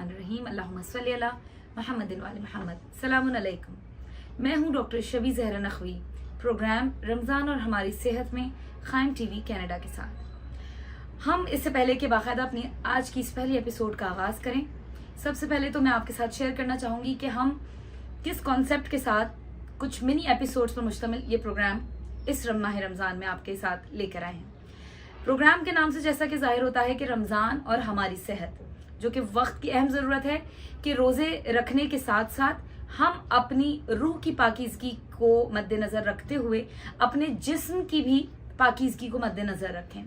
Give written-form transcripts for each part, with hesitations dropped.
बिस्मिल्लाहिर्रहमानिर्रहीम अल्लाहुम्मा सल्ली अला मुहम्मदिन व अली मुहम्मद। सलामुन अलैकुम। मैं हूँ डॉक्टर शबी ज़हरा नखवी, प्रोग्राम रमज़ान और हमारी सेहत में ख़ाइम टीवी कनाडा के साथ। हम इससे पहले कि बाकायदा अपनी आज की इस पहली एपिसोड का आगाज़ करें, सबसे पहले तो मैं आपके साथ शेयर करना चाहूँगी कि हम किस कॉन्सेप्ट के साथ कुछ मिनी एपिसोड्स पर मुश्तमिल ये प्रोग्राम इस माह रमज़ान में आपके साथ लेकर आए हैं। प्रोग्राम के नाम से जैसा कि जाहिर होता है कि रमज़ान और हमारी सेहत, जो कि वक्त की अहम ज़रूरत है कि रोज़े रखने के साथ साथ हम अपनी रूह की पाकीज़गी को मद्देनज़र रखते हुए अपने जिस्म की भी पाकीज़गी को मद्देनज़र रखें।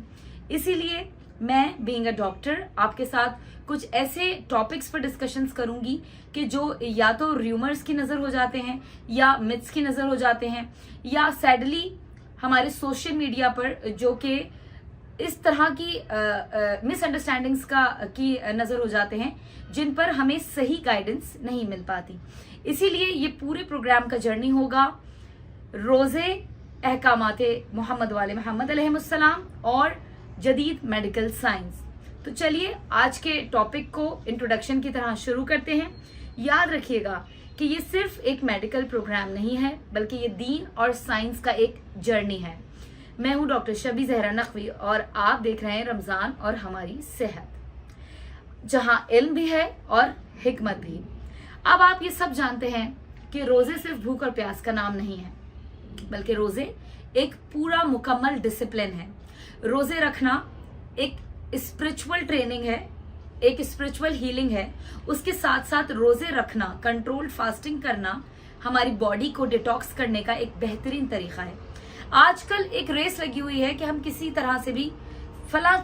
इसीलिए मैं बीइंग अ डॉक्टर आपके साथ कुछ ऐसे टॉपिक्स पर डिस्कशंस करूंगी कि जो या तो र्यूमर्स की नज़र हो जाते हैं या मिथ्स की नज़र हो जाते हैं या सैडली हमारे सोशल मीडिया पर जो कि इस तरह की मिसअंडरस्टैंडिंग्स की नज़र हो जाते हैं जिन पर हमें सही गाइडेंस नहीं मिल पाती। इसीलिए ये पूरे प्रोग्राम का जर्नी होगा रोज़े, अहकामाते मोहम्मद वाले मोहम्मद अलैहिस्सलाम और जदीद मेडिकल साइंस। तो चलिए आज के टॉपिक को इंट्रोडक्शन की तरह शुरू करते हैं। याद रखिएगा कि ये सिर्फ एक मेडिकल प्रोग्राम नहीं है, बल्कि ये दीन और साइंस का एक जर्नी है। मैं हूं डॉक्टर शबी ज़हरा नकवी और आप देख रहे हैं रमज़ान और हमारी सेहत, जहां इल्म भी है और हिकमत भी। अब आप ये सब जानते हैं कि रोज़े सिर्फ भूख और प्यास का नाम नहीं है, बल्कि रोज़े एक पूरा मुकम्मल डिसिप्लिन है। रोज़े रखना एक स्पिरिचुअल ट्रेनिंग है, एक स्पिरिचुअल हीलिंग है। उसके साथ साथ रोज़े रखना, कंट्रोल्ड फास्टिंग करना हमारी बॉडी को डिटॉक्स करने का एक बेहतरीन तरीका है। आजकल एक रेस लगी हुई है कि हम किसी तरह से भी फला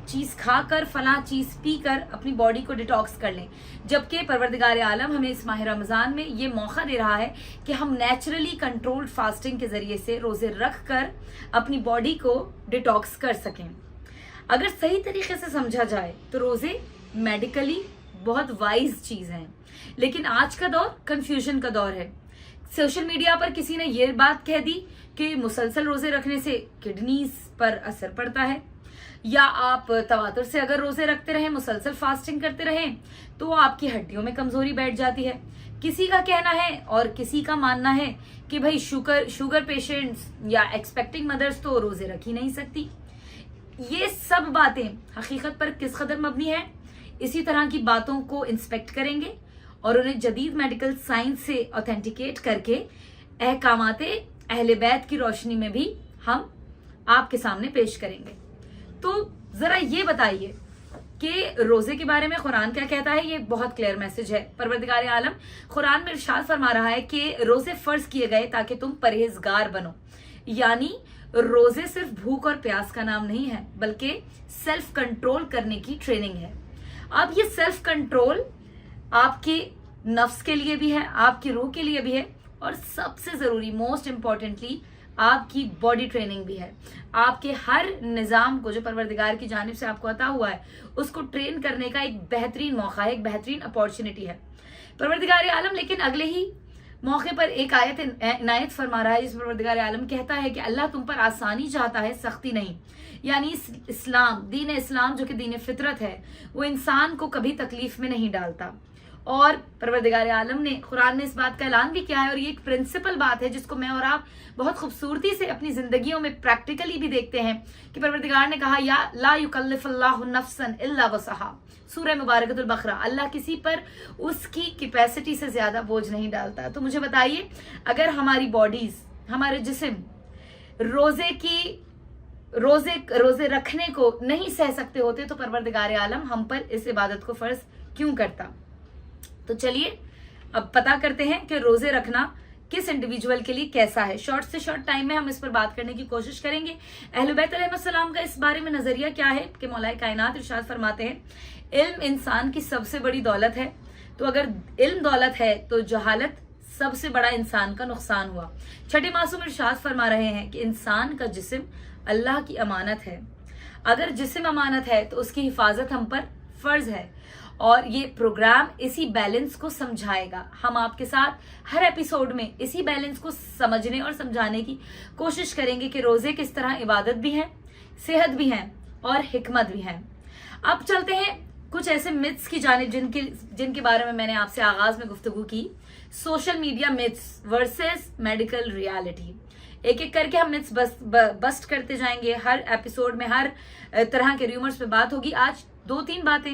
चीज खाकर, फला चीज पीकर अपनी बॉडी को डिटॉक्स कर लें, जबकि परवरदिगार आलम हमें इस माह रमजान में ये मौका दे रहा है कि हम नेचुरली कंट्रोल्ड फास्टिंग के जरिए से रोजे रख कर अपनी बॉडी को डिटॉक्स कर सकें। अगर सही तरीके से समझा जाए तो रोजे मेडिकली बहुत वाइज चीज है, लेकिन आज का दौर कंफ्यूजन का दौर है। सोशल मीडिया पर किसी ने ये बात कह दी कि मुसलसल रोजे रखने से किडनीज पर असर पड़ता है, या आप तवातुर से अगर रोजे रखते रहें, मुसलसल फास्टिंग करते रहें तो आपकी हड्डियों में कमजोरी बैठ जाती है। किसी का कहना है और किसी का मानना है कि भाई शुगर पेशेंट्स या एक्सपेक्टिंग मदर्स तो रोजे रख ही नहीं सकती। ये सब बातें हकीकत पर किस कदर मबनी है, इसी तरह की बातों को इंस्पेक्ट करेंगे और उन्हें जदीद मेडिकल साइंस से ऑथेंटिकेट करके अहकामाते अहले बैत की रोशनी में भी हम आपके सामने पेश करेंगे। तो जरा ये बताइए कि रोजे के बारे में कुरान क्या कहता है। ये बहुत क्लियर मैसेज है। परवरदिगार आलम कुरान में इरशाद फरमा रहा है कि रोजे फर्ज किए गए ताकि तुम परहेजगार बनो। यानी रोजे सिर्फ भूख और प्यास का नाम नहीं है, बल्कि सेल्फ कंट्रोल करने की ट्रेनिंग है। अब ये सेल्फ कंट्रोल आपके नफ्स के लिए भी है, आपकी रूह के लिए भी है, और सबसे जरूरी मोस्ट इम्पोर्टेंटली आपकी बॉडी ट्रेनिंग भी है। आपके हर निजाम को जो परवरदिगार की जानिब से आपको अता हुआ है उसको ट्रेन करने का एक बेहतरीन मौका है, एक बेहतरीन अपॉर्चुनिटी है परवरदिगार आलम। लेकिन अगले ही मौके पर एक आयत इनायत फरमा रहा है जिस परवरदिगार आलम कहता है कि अल्लाह तुम पर आसानी चाहता है, सख्ती नहीं। यानी इस्लाम, दीन इस्लाम जो कि दीन फितरत है, वो इंसान को कभी तकलीफ में नहीं डालता। और परवरदिगार आलम ने कुरान में इस बात का ऐलान भी किया है, और ये एक प्रिंसिपल बात है जिसको मैं और आप बहुत खूबसूरती से अपनी जिंदगियों में प्रैक्टिकली भी देखते हैं कि परवरदिगार ने कहा या ला युकल्लिफुल्लाहु नफ्सन इल्ला वसहा, सूरह मुबारकतुल बकरा। अल्लाह किसी पर उसकी कैपेसिटी से ज्यादा बोझ नहीं डालता। तो मुझे बताइए, अगर हमारी बॉडीज, हमारे जिस्म रोजे रखने को नहीं सह सकते होते तो परवरदिगार आलम हम पर इस इबादत को फर्ज क्यों करता। तो चलिए अब पता करते हैं कि रोजे रखना किस इंडिविजुअल के लिए कैसा है। शॉर्ट से शॉर्ट टाइम में हम इस पर बात करने की कोशिश करेंगे। अहले बैत अलैहिस्सलाम का इस बारे में नजरिया क्या है कि मौलाए कायनात इरशाद फरमाते हैं, इल्म इंसान की सबसे बड़ी दौलत है। तो अगर इल्म दौलत है तो जहालत सबसे बड़ा इंसान का नुकसान हुआ। छठे मासूम इरशाद फरमा रहे हैं कि इंसान का जिस्म अल्लाह की अमानत है। अगर जिस्म अमानत है तो उसकी हिफाजत हम पर फर्ज है, और ये प्रोग्राम इसी बैलेंस को समझाएगा। हम आपके साथ हर एपिसोड में इसी बैलेंस को समझने और समझाने की कोशिश करेंगे कि रोजे किस तरह इबादत भी है, सेहत भी है और हिकमत भी है। अब चलते हैं कुछ ऐसे मिथ्स की जानिब जिनके बारे में मैंने आपसे आगाज में गुफ्तगू की। Social media myths versus medical reality, एक एक करके हम मिथ्स बस्ट करते जाएंगे। हर एपिसोड में हर तरह के र्यूमर्स पे बात होगी। आज 2-3 बातें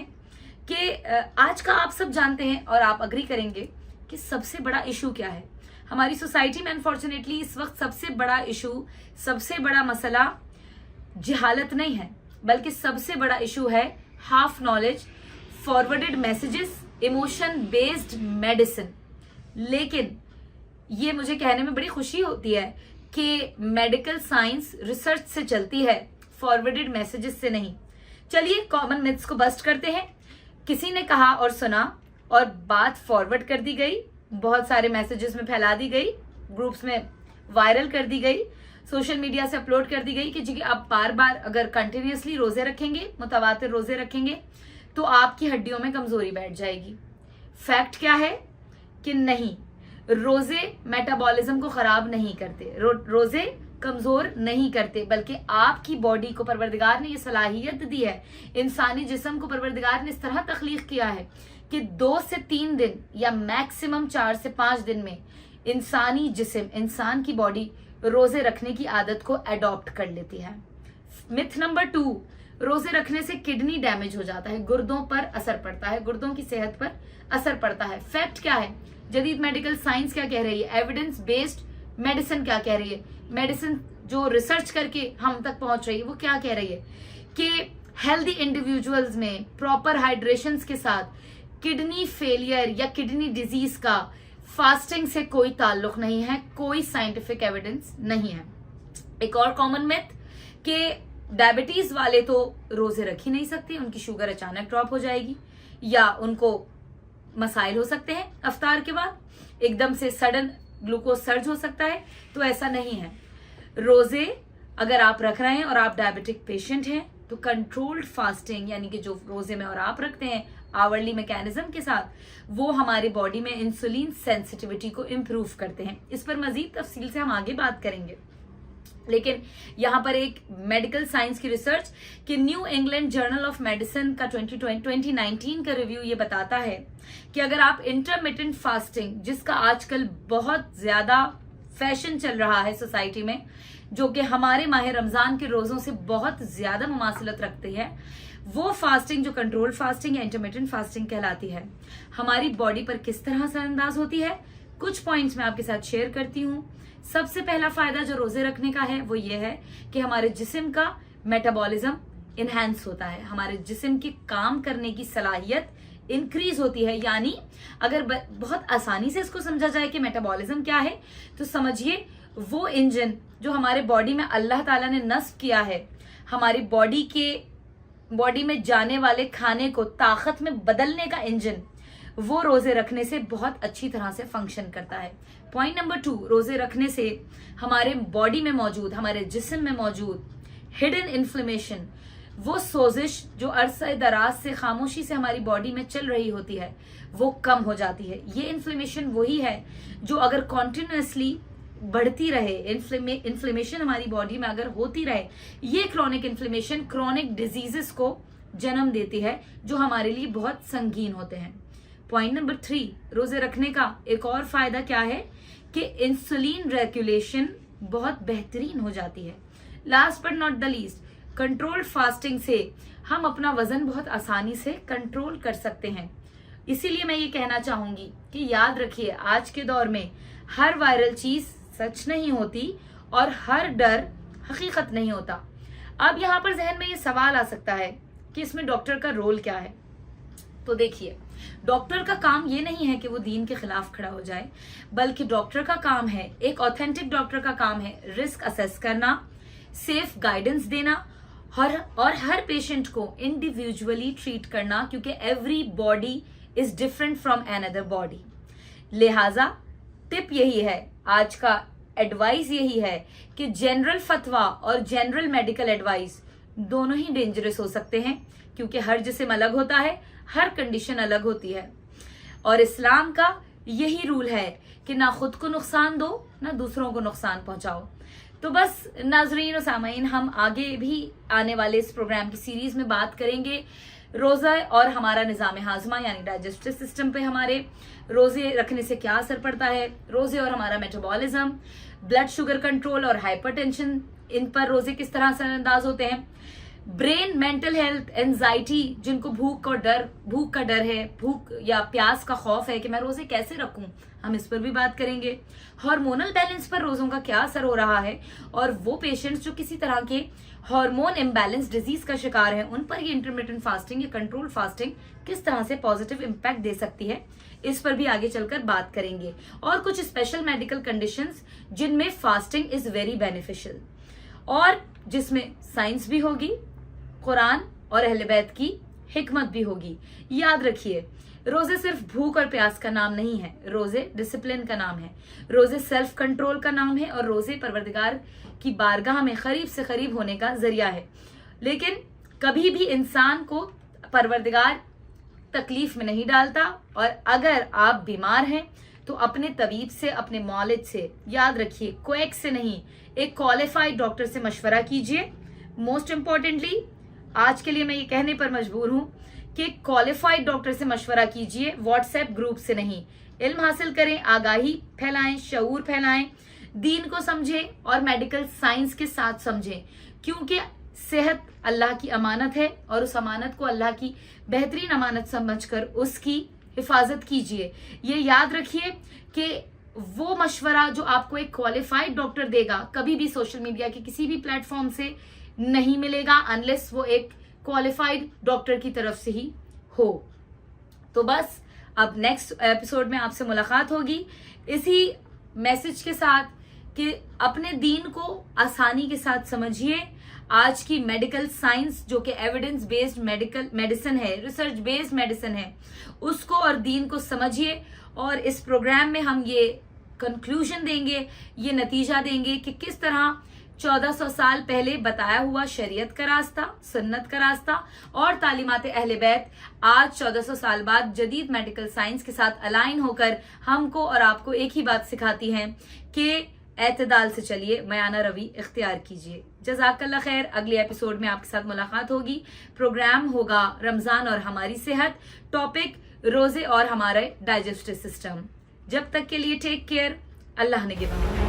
कि आज का आप सब जानते हैं और आप अग्री करेंगे कि सबसे बड़ा इशू क्या है हमारी सोसाइटी में। अनफॉर्चुनेटली इस वक्त सबसे बड़ा इशू, सबसे बड़ा मसला जहालत नहीं है, बल्कि सबसे बड़ा इशू है half knowledge, forwarded messages, emotion based medicine. लेकिन ये मुझे कहने में बड़ी खुशी होती है कि मेडिकल साइंस रिसर्च से चलती है, फॉरवर्डेड मैसेजेस से नहीं। चलिए कॉमन मिथ्स को बस्ट करते हैं। किसी ने कहा और सुना और बात फॉरवर्ड कर दी गई, बहुत सारे मैसेजेस में फैला दी गई, ग्रुप्स में वायरल कर दी गई, सोशल मीडिया से अपलोड कर दी गई कि जी आप बार बार अगर कंटिन्यूअसली रोजे रखेंगे, मुतवातिर रोजे रखेंगे तो आपकी हड्डियों में कमजोरी बैठ जाएगी। फैक्ट क्या है कि नहीं, रोजे मेटाबॉलिज्म को खराब नहीं करते, रोजे कमजोर नहीं करते, बल्कि आपकी बॉडी को परवरदिगार ने ये सलाहियत दी है, इंसानी जिस्म को परवरदिगार ने इस तरह तख्लीक किया है कि 2 से 3 दिन या मैक्सिमम 4 से 5 दिन में इंसानी जिस्म, इंसान की बॉडी रोजे रखने की आदत को अडॉप्ट कर लेती है। मिथ नंबर 2, रोजे रखने से किडनी डैमेज हो जाता है, गुर्दों पर असर पड़ता है, गुर्दों की सेहत पर असर पड़ता है। फैक्ट क्या है, जदीद मेडिकल साइंस क्या कह रही है, एविडेंस बेस्ड मेडिसिन क्या कह रही है, मेडिसिन जो रिसर्च करके हम तक पहुंच रही है वो क्या कह रही है कि हेल्दी इंडिविजुअल्स में प्रॉपर हाइड्रेशन के साथ किडनी फेलियर या किडनी डिजीज का फास्टिंग से कोई ताल्लुक नहीं है, कोई साइंटिफिक एविडेंस नहीं है। एक और कॉमन मिथ कि डायबिटीज वाले तो रोजे रख ही नहीं सकते, उनकी शुगर अचानक ड्रॉप हो जाएगी या उनको मसाइल हो सकते हैं अफ्तार के बाद, एकदम से सडन ग्लूकोज सर्ज हो सकता है। तो ऐसा नहीं है। रोजे अगर आप रख रहे हैं और आप डायबिटिक पेशेंट हैं तो कंट्रोल्ड फास्टिंग, यानी कि जो रोजे में और आप रखते हैं आवरली मैकेनिज्म के साथ, वो हमारी बॉडी में इंसुलिन सेंसिटिविटी को इम्प्रूव करते हैं। इस पर मजीद तफसील से हम आगे बात करेंगे। लेकिन यहां पर एक मेडिकल साइंस की रिसर्च कि new England journal of medicine का 2019 का रिव्यू ये बताता है कि अगर आप इंटरमिटेंट फास्टिंग, जिसका आजकल बहुत ज्यादा फैशन चल रहा है सोसाइटी में, जो कि हमारे माह रमजान के रोजों से बहुत ज्यादा मुमासिलत रखती है, वो फास्टिंग जो कंट्रोल फास्टिंग या इंटरमिटेंट फास्टिंग कहलाती है, हमारी बॉडी पर किस तरह असरअंदाज होती है, कुछ पॉइंट्स मैं आपके साथ शेयर करती हूँ। सबसे पहला फायदा जो रोजे रखने का है वो ये है कि हमारे जिस्म का मेटाबॉलिज्म इनहैंस होता है, हमारे जिस्म की काम करने की सलाहियत इंक्रीज होती है। यानी अगर बहुत आसानी से इसको समझा जाए कि मेटाबॉलिज्म क्या है, तो समझिए वो इंजन जो हमारे बॉडी में अल्लाह ताला ने नस्ब किया है, हमारी बॉडी में जाने वाले खाने को ताकत में बदलने का इंजन, वो रोजे रखने से बहुत अच्छी तरह से फंक्शन करता है। पॉइंट नंबर 2, रोजे रखने से हमारे बॉडी में मौजूद, हमारे जिस्म में मौजूद हिडन इन्फ्लेमेशन, वो सोजिश जो अरसा दराज से खामोशी से हमारी बॉडी में चल रही होती है, वो कम हो जाती है। ये इन्फ्लेमेशन वही है जो अगर कॉन्टिन्यूसली बढ़ती रहे, इन्फ्लेमेशन हमारी बॉडी में अगर होती रहे, ये क्रोनिक इन्फ्लेमेशन क्रोनिक डिजीजेस को जन्म देती है जो हमारे लिए बहुत संगीन होते हैं। पॉइंट नंबर 3, रोजे रखने का एक और फायदा क्या है कि इंसुलिन रेगुलेशन बहुत बेहतरीन हो जाती है। Last but not the least, controlled fasting से हम अपना वजन बहुत आसानी से कंट्रोल कर सकते हैं। इसीलिए मैं ये कहना चाहूंगी कि याद रखिए, आज के दौर में हर वायरल चीज सच नहीं होती और हर डर हकीकत नहीं होता। अब यहाँ पर जहन में ये सवाल आ सकता है कि इसमें डॉक्टर का रोल क्या है। तो देखिए, डॉक्टर का काम ये नहीं है कि वो दीन के खिलाफ खड़ा हो जाए, बल्कि डॉक्टर का काम है, एक ऑथेंटिक डॉक्टर का काम है रिस्क असेस करना, सेफ गाइडेंस देना और हर पेशेंट को इंडिविजुअली ट्रीट करना, क्योंकि every body is different from another body. लिहाजा टिप यही है, आज का एडवाइस यही है कि जनरल फतवा और जनरल मेडिकल एडवाइस दोनों ही डेंजरस हो सकते हैं, क्योंकि हर जिस्म अलग होता है, हर कंडीशन अलग होती है। और इस्लाम का यही रूल है कि ना खुद को नुकसान दो, ना दूसरों को नुकसान पहुंचाओ। तो बस नाजरीन और सामाइन, हम आगे भी आने वाले इस प्रोग्राम की सीरीज में बात करेंगे रोज़ा और हमारा निज़ाम हाजमा यानी डाइजेस्टिव सिस्टम पे हमारे रोज़े रखने से क्या असर पड़ता है, रोज़े और हमारा मेटाबॉलिज्म, ब्लड शुगर कंट्रोल और हाइपरटेंशन, इन पर रोज़े किस तरह से अंदाज होते हैं, ब्रेन, मेंटल हेल्थ, एंजाइटी, जिनको भूख का डर है, भूख या प्यास का खौफ है कि मैं रोज़े कैसे रखूं, हम इस पर भी बात करेंगे। हार्मोनल बैलेंस पर रोज़ों का क्या असर हो रहा है, और वो पेशेंट्स जो किसी तरह के हार्मोन इम्बैलेंस डिजीज का शिकार है, उन पर ये इंटरमिटेंट फास्टिंग या कंट्रोल फास्टिंग किस तरह से पॉजिटिव इम्पैक्ट दे सकती है, इस पर भी आगे चलकर बात करेंगे। और कुछ स्पेशल मेडिकल कंडीशंस जिनमें फास्टिंग इज वेरी बेनिफिशियल, और जिसमें साइंस भी होगी, कुरान और अहले बैत की हिकमत भी होगी। याद रखिए, रोजे सिर्फ भूख और प्यास का नाम नहीं है, रोजे डिसिप्लिन का नाम है, रोजे सेल्फ कंट्रोल का नाम है, और रोजे परवरदिगार की बारगाह में करीब से करीब होने का जरिया है। लेकिन कभी भी इंसान को परवरदिगार तकलीफ में नहीं डालता, और अगर आप बीमार हैं तो अपने तबीब से, अपने मौलिद से, याद रखिए क्वेक से नहीं, एक क्वालिफाइड डॉक्टर से मशवरा कीजिए। मोस्ट इम्पॉर्टेंटली आज के लिए मैं ये कहने पर मजबूर हूं कि क्वालिफाइड डॉक्टर से मशवरा कीजिए, व्हाट्सएप ग्रुप से नहीं। इल्म हासिल करें, आगाही फैलाएं, शऊर फैलाएं, दीन को समझें और मेडिकल साइंस के साथ समझें, क्योंकि सेहत अल्लाह की अमानत है, और उस अमानत को अल्लाह की बेहतरीन अमानत समझकर उसकी हिफाजत कीजिए। ये याद रखिए कि वो मशवरा जो आपको एक क्वालिफाइड डॉक्टर देगा, कभी भी सोशल मीडिया के किसी भी प्लेटफॉर्म से नहीं मिलेगा, अनलेस वो एक क्वालिफाइड डॉक्टर की तरफ से ही हो। तो बस अब नेक्स्ट एपिसोड में आपसे मुलाकात होगी इसी मैसेज के साथ कि अपने दीन को आसानी के साथ समझिए। आज की मेडिकल साइंस जो कि एविडेंस बेस्ड मेडिसिन है, रिसर्च बेस्ड मेडिसिन है, उसको और दीन को समझिए। और इस प्रोग्राम में हम ये कंक्लूजन देंगे, ये नतीजा देंगे कि किस तरह 1400 साल पहले बताया हुआ शरीयत का रास्ता, सुन्नत का रास्ता और तालीमात अहले बैत आज 1400 साल बाद जदीद मेडिकल साइंस के साथ अलाइन होकर हमको और आपको एक ही बात सिखाती है कि एतदाल से चलिए, मयाना रवि इख्तियार कीजिए। जज़ाकल्लाह खैर। अगले एपिसोड में आपके साथ मुलाकात होगी। प्रोग्राम होगा रमजान और हमारी सेहत, टॉपिक रोजे और हमारे डाइजेस्टिव सिस्टम। जब तक के लिए टेक केयर, अल्लाह निगहबान।